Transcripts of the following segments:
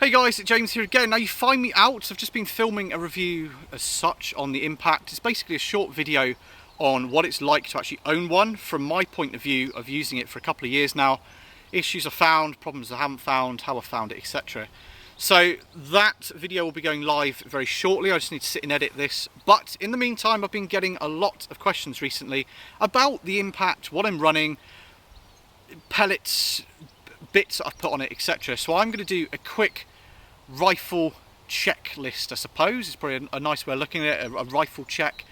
Hey guys, it's James here again. Now you find me out. I've just been filming a review as such on the Impact. It's basically a short video on what it's like to actually own one from my point of view of using it for a couple of years now. Issues I found, problems I haven't found, how I found it, etc. So that video will be going live very shortly. I just need to sit and edit this. But in the meantime, I've been getting a lot of questions recently about the Impact, what I'm running, pellets, bits that I've put on it, etc. So I'm going to do a quick rifle checklist, I suppose. It's probably a nice way of looking at it, a rifle check,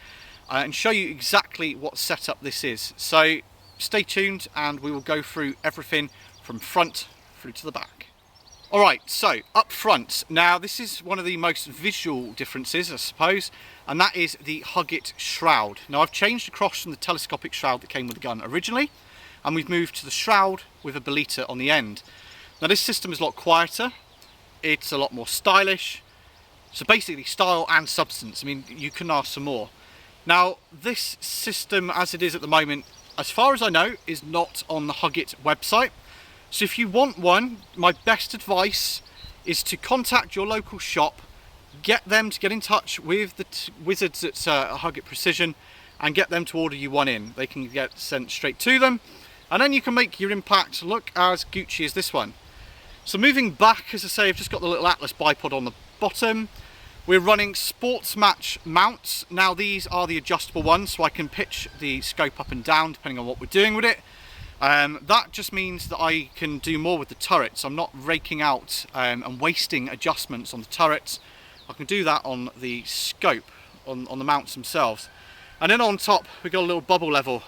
and show you exactly what setup this is. So stay tuned and we will go through everything from front through to the back. Alright, so up front, now this is one of the most visual differences, I suppose, and that is the Hug It shroud. Now I've changed across from the telescopic shroud that came with the gun originally, and we've moved to the shroud with a boliter on the end. Now this system is a lot quieter, it's a lot more stylish, so basically style and substance. I mean, you couldn't ask for more. Now this system as it is at the moment, as far as I know, is not on the Hug It website. So if you want one, my best advice is to contact your local shop, get them to get in touch with the wizards at Hug It Precision and get them to order you one in. They can get sent straight to them, and then you can make your Impact look as Gucci as this one. So moving back, as I say, I've just got the little Atlas bipod on the bottom. We're running Sports Match mounts. Now these are the adjustable ones, so I can pitch the scope up and down depending on what we're doing with it. That just means that I can do more with the turrets. I'm not raking out and wasting adjustments on the turrets. I can do that on the scope, on the mounts themselves. And then on top, we've got a little bubble level.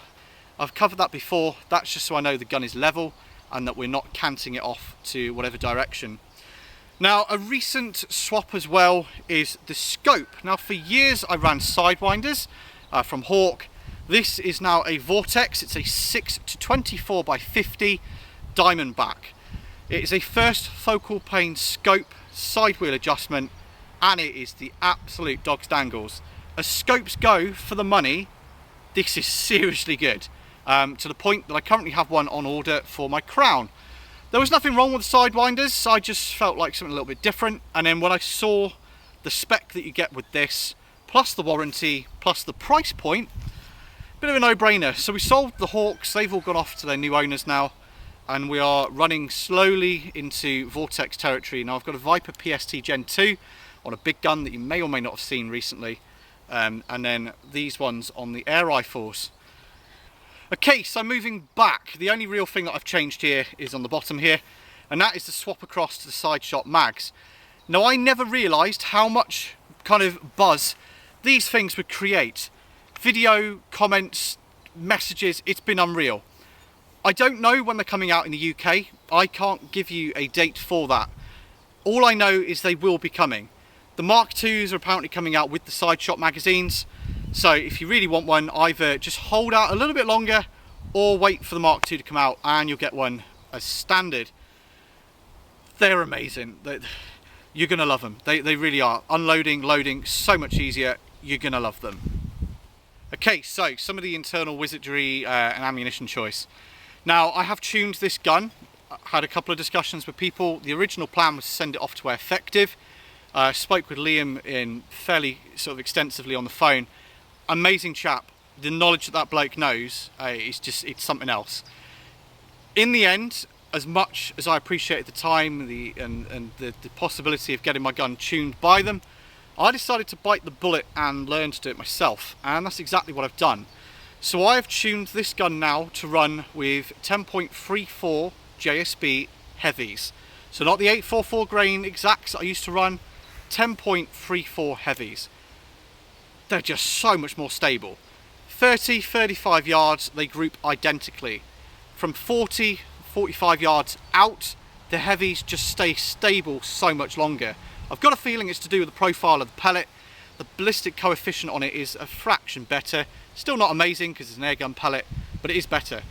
I've covered that before. That's just so I know the gun is level and that we're not canting it off to whatever direction. Now, a recent swap as well is the scope. Now, for years I ran Sidewinders from Hawk. This is now a Vortex. It's a 6-24 by 50 Diamondback. It is a first focal plane scope, side wheel adjustment, and it is the absolute dog's dangles. As scopes go for the money, this is seriously good. To the point that I currently have one on order for my Crown. There was nothing wrong with Sidewinders, I just felt like something a little bit different, and then when I saw the spec that you get with this, plus the warranty, plus the price point, bit of a no-brainer. So we sold the Hawks, they've all gone off to their new owners now, and we are running slowly into Vortex territory. Now I've got a Viper PST Gen 2 on a big gun that you may or may not have seen recently, and then these ones on the air rifles. Okay, so moving back, the only real thing that I've changed here is on the bottom here, and that is to swap across to the side shot mags. Now I never realised how much kind of buzz these things would create. Video, comments, messages, it's been unreal. I don't know when they're coming out in the UK. I can't give you a date for that. All I know is they will be coming. The Mark IIs are apparently coming out with the side shot magazines. So if you really want one, either just hold out a little bit longer or wait for the Mark II to come out and you'll get one as standard. They're amazing. You're going to love them. They really are. Unloading, loading, so much easier. You're going to love them. Okay, so some of the internal wizardry and ammunition choice. Now, I have tuned this gun. I had a couple of discussions with people. The original plan was to send it off to Effective. Spoke with Liam in fairly sort of extensively on the phone. Amazing chap. The knowledge that that bloke knows it's something else. In the end, as much as I appreciated the time and the possibility of getting my gun tuned by them, I decided to bite the bullet and learn to do it myself, and that's exactly what I've done. So I've tuned this gun now to run with 10.34 JSB heavies. So not the 844 grain exacts that I used to run, 10.34 heavies. They're just so much more stable. 30-35 yards, they group identically. From 40-45 yards out, the heavies just stay stable so much longer. I've got a feeling it's to do with the profile of the pellet. The ballistic coefficient on it is a fraction better. Still not amazing because it's an airgun pellet, but it is better.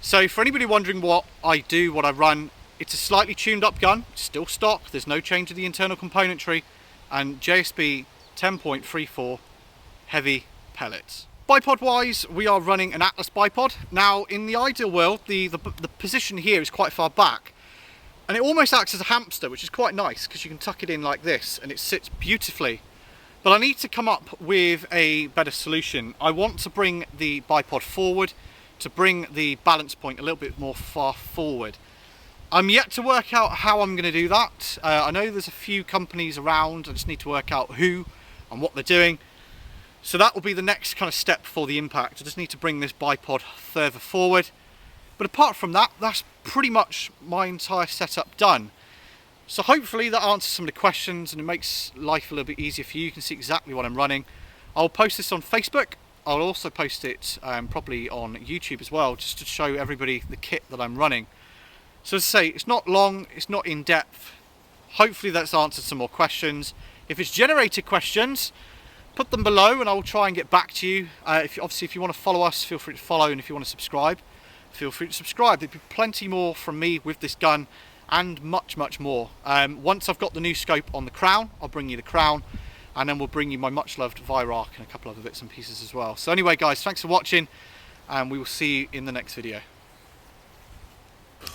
So for anybody wondering what I do, what I run, it's a slightly tuned up gun, still stock, there's no change to the internal componentry, and JSB 10.34 heavy pellets. Bipod wise, we are running an Atlas bipod. Now in the ideal world, the position here is quite far back. And it almost acts as a hamster, which is quite nice because you can tuck it in like this and it sits beautifully. But I need to come up with a better solution. I want to bring the bipod forward, to bring the balance point a little bit more far forward. I'm yet to work out how I'm going to do that. I know there's a few companies around. I just need to work out who and what they're doing. So that will be the next kind of step for the impact. I just need to bring this bipod further forward. But apart from that, that's pretty much my entire setup done. So hopefully that answers some of the questions and it makes life a little bit easier for you. You can see exactly what I'm running. I'll post this on Facebook. I'll also post it probably on YouTube as well, just to show everybody the kit that I'm running. So as I say, it's not long, it's not in depth. Hopefully that's answered some more questions. If it's generated questions, put them below and I'll try and get back to you. Obviously if you want to follow us, feel free to follow, and if you want to subscribe, feel free to subscribe. There'll be plenty more from me with this gun and much more. Once I've got the new scope on the crown, I'll bring you the crown, and then we'll bring you my much loved Viroc and a couple other bits and pieces as well. So anyway guys, thanks for watching, and we will see you in the next video.